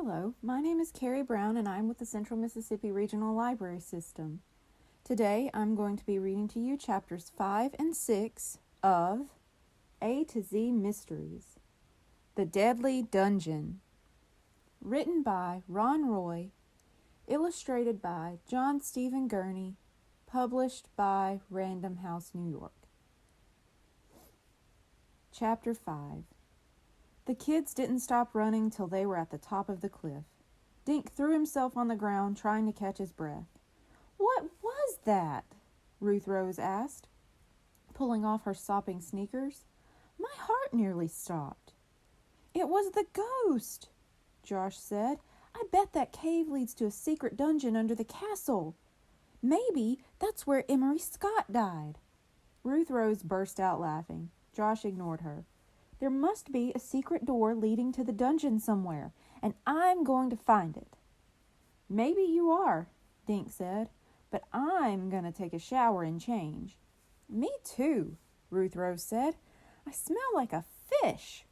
Hello, my name is Carrie Brown and I'm with the Central Mississippi Regional Library System. Today I'm going to be reading to you chapters 5 and 6 of A to Z Mysteries. The Deadly Dungeon. Written by Ron Roy, illustrated by John Stephen Gurney, published by Random House, New York. Chapter 5. The kids didn't stop running till they were at the top of the cliff. Dink threw himself on the ground, trying to catch his breath. "What was that?" Ruth Rose asked, pulling off her sopping sneakers. "My heart nearly stopped." "It was the ghost," Josh said. "I bet that cave leads to a secret dungeon under the castle. Maybe that's where Emery Scott died." Ruth Rose burst out laughing. Josh ignored her. "There must be a secret door leading to the dungeon somewhere, and I'm going to find it." "Maybe you are," Dink said, "but I'm going to take a shower and change." "Me too," Ruth Rose said. "I smell like a fish."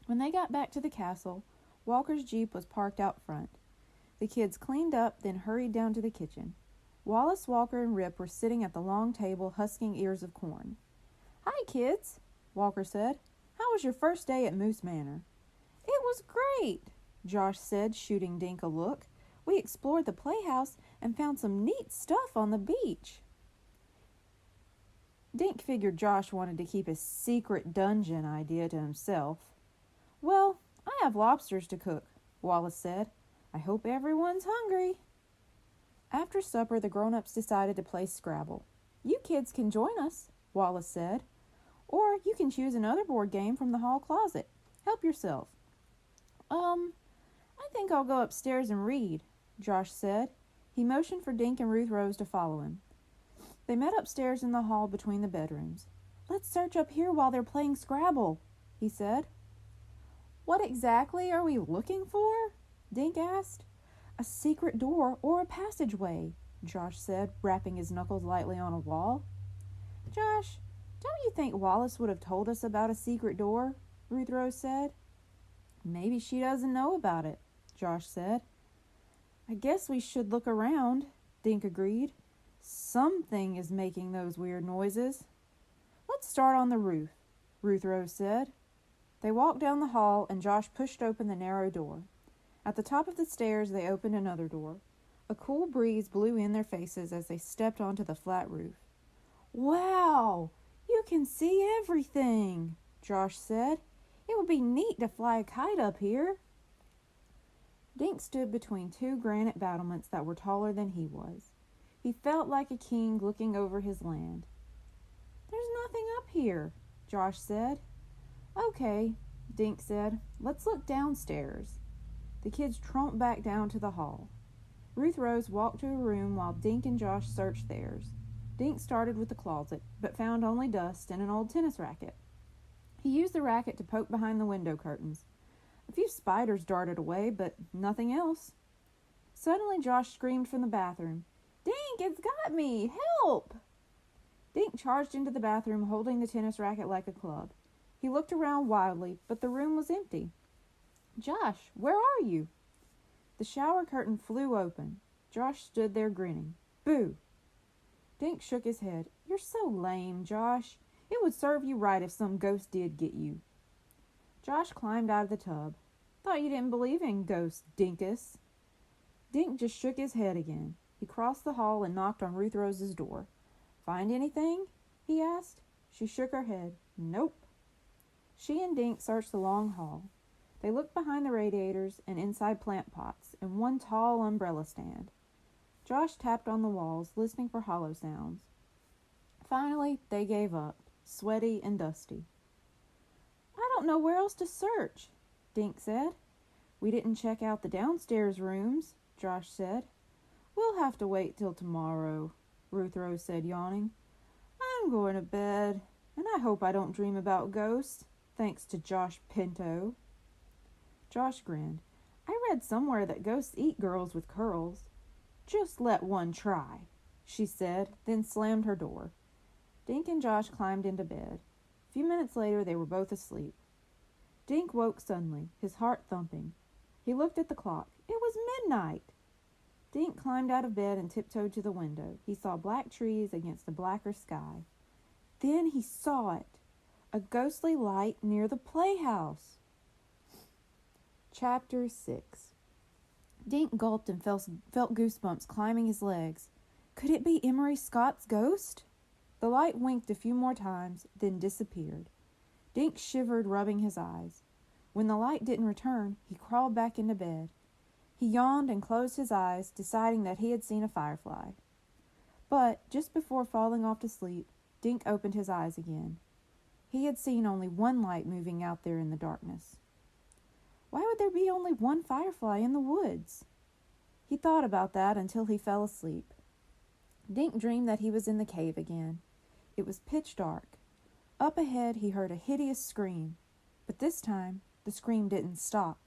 When they got back to the castle, Walker's Jeep was parked out front. The kids cleaned up, then hurried down to the kitchen. Wallace, Walker, and Rip were sitting at the long table husking ears of corn. "Hi, kids," Walker said. "How was your first day at Moose Manor?" "It was great," Josh said, shooting Dink a look. "We explored the playhouse and found some neat stuff on the beach." Dink figured Josh wanted to keep his secret dungeon idea to himself. "Well, I have lobsters to cook," Wallace said. "I hope everyone's hungry." After supper, the grown-ups decided to play Scrabble. "You kids can join us," Wallace said. "Or you can choose another board game from the hall closet. Help yourself." I think I'll go upstairs and read," Josh said. He motioned for Dink and Ruth Rose to follow him. They met upstairs in the hall between the bedrooms. "Let's search up here while they're playing Scrabble," he said. "What exactly are we looking for?" Dink asked. "A secret door or a passageway," Josh said, rapping his knuckles lightly on a wall. "Josh, don't you think Wallace would have told us about a secret door?" Ruth Rose said. "Maybe she doesn't know about it," Josh said. "I guess we should look around," Dink agreed. "Something is making those weird noises." "Let's start on the roof," Ruth Rose said. They walked down the hall and Josh pushed open the narrow door. At the top of the stairs they opened another door. A cool breeze blew in their faces as they stepped onto the flat roof. "Wow! You can see everything," Josh said. "It would be neat to fly a kite up here." Dink stood between two granite battlements that were taller than he was. He felt like a king looking over his land. "There's nothing up here," Josh said. "Okay," Dink said. "Let's look downstairs." The kids tromped back down to the hall. Ruth Rose walked to a room while Dink and Josh searched theirs. Dink started with the closet, but found only dust and an old tennis racket. He used the racket to poke behind the window curtains. A few spiders darted away, but nothing else. Suddenly Josh screamed from the bathroom, "Dink, it's got me! Help!" Dink charged into the bathroom, holding the tennis racket like a club. He looked around wildly, but the room was empty. "Josh, where are you?" The shower curtain flew open. Josh stood there grinning. "Boo!" Dink shook his head. "You're so lame, Josh. It would serve you right if some ghost did get you." Josh climbed out of the tub. "Thought you didn't believe in ghosts, Dinkus." Dink just shook his head again. He crossed the hall and knocked on Ruth Rose's door. "Find anything?" he asked. She shook her head. "Nope." She and Dink searched the long hall. They looked behind the radiators and inside plant pots and one tall umbrella stand. Josh tapped on the walls, listening for hollow sounds. Finally, they gave up, sweaty and dusty. "I don't know where else to search," Dink said. "We didn't check out the downstairs rooms," Josh said. "We'll have to wait till tomorrow," Ruth Rose said, yawning. "I'm going to bed, and I hope I don't dream about ghosts, thanks to Josh Pinto." Josh grinned. "I read somewhere that ghosts eat girls with curls." "Just let one try," she said, then slammed her door. Dink and Josh climbed into bed. A few minutes later, they were both asleep. Dink woke suddenly, his heart thumping. He looked at the clock. It was midnight. Dink climbed out of bed and tiptoed to the window. He saw black trees against a blacker sky. Then he saw it. A ghostly light near the playhouse. Chapter 6. Dink gulped and felt goosebumps climbing his legs. Could it be Emery Scott's ghost? The light winked a few more times, then disappeared. Dink shivered, rubbing his eyes. When the light didn't return, he crawled back into bed. He yawned and closed his eyes, deciding that he had seen a firefly. But, just before falling off to sleep, Dink opened his eyes again. He had seen only one light moving out there in the darkness. Why would there be only one firefly in the woods? He thought about that until he fell asleep. Dink dreamed that he was in the cave again. It was pitch dark. Up ahead he heard a hideous scream, but this time the scream didn't stop.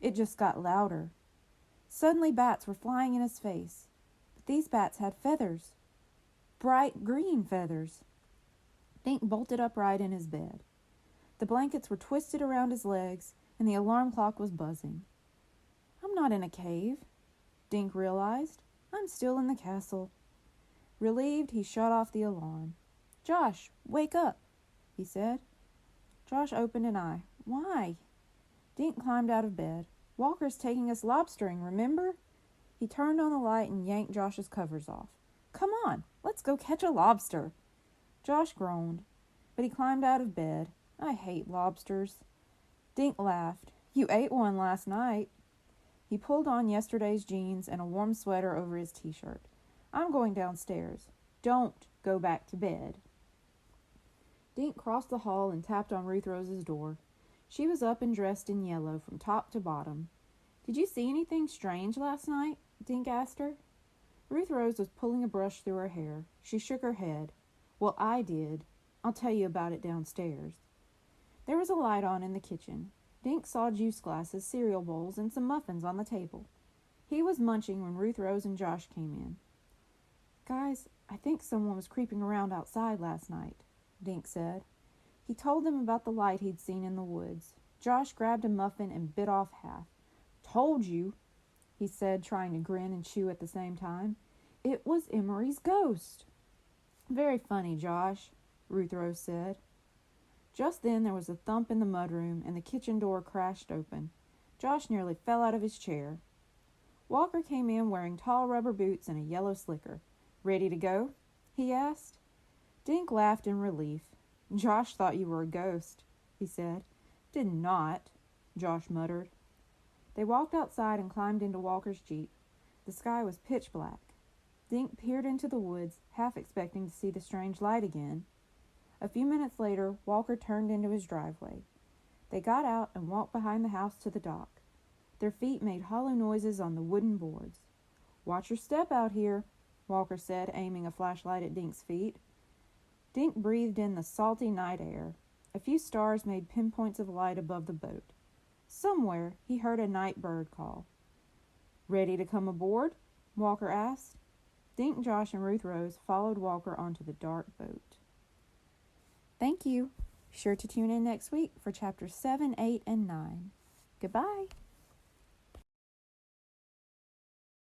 It just got louder. Suddenly bats were flying in his face, but these bats had feathers. Bright green feathers. Dink bolted upright in his bed. The blankets were twisted around his legs, and the alarm clock was buzzing. I'm not in a cave, Dink realized. I'm still in the castle. Relieved, he shut off the alarm. Josh, wake up, he said. Josh opened an eye. Why? Dink climbed out of bed. Walker's taking us lobstering, remember? He turned on the light and yanked Josh's covers off. Come on, let's go catch a lobster. Josh groaned, but he climbed out of bed. I hate lobsters. Dink laughed. You ate one last night. He pulled on yesterday's jeans and a warm sweater over his t-shirt. I'm going downstairs. Don't go back to bed. Dink crossed the hall and tapped on Ruth Rose's door. She was up and dressed in yellow from top to bottom. Did you see anything strange last night? Dink asked her. Ruth Rose was pulling a brush through her hair. She shook her head. Well, I did. I'll tell you about it downstairs. There was a light on in the kitchen. Dink saw juice glasses, cereal bowls, and some muffins on the table. He was munching when Ruth Rose and Josh came in. Guys, I think someone was creeping around outside last night, Dink said. He told them about the light he'd seen in the woods. Josh grabbed a muffin and bit off half. Told you, he said, trying to grin and chew at the same time. It was Emery's ghost. Very funny, Josh, Ruth Rose said. Just then there was a thump in the mudroom and the kitchen door crashed open. Josh nearly fell out of his chair. Walker came in wearing tall rubber boots and a yellow slicker. Ready to go? He asked. Dink laughed in relief. Josh thought you were a ghost, he said. Did not, Josh muttered. They walked outside and climbed into Walker's Jeep. The sky was pitch black. Dink peered into the woods, half expecting to see the strange light again. A few minutes later, Walker turned into his driveway. They got out and walked behind the house to the dock. Their feet made hollow noises on the wooden boards. Watch your step out here, Walker said, aiming a flashlight at Dink's feet. Dink breathed in the salty night air. A few stars made pinpoints of light above the boat. Somewhere he heard a night bird call. Ready to come aboard? Walker asked. Dink, Josh, and Ruth Rose followed Walker onto the dark boat. Thank you. Be sure to tune in next week for chapters 7, 8, and 9. Goodbye.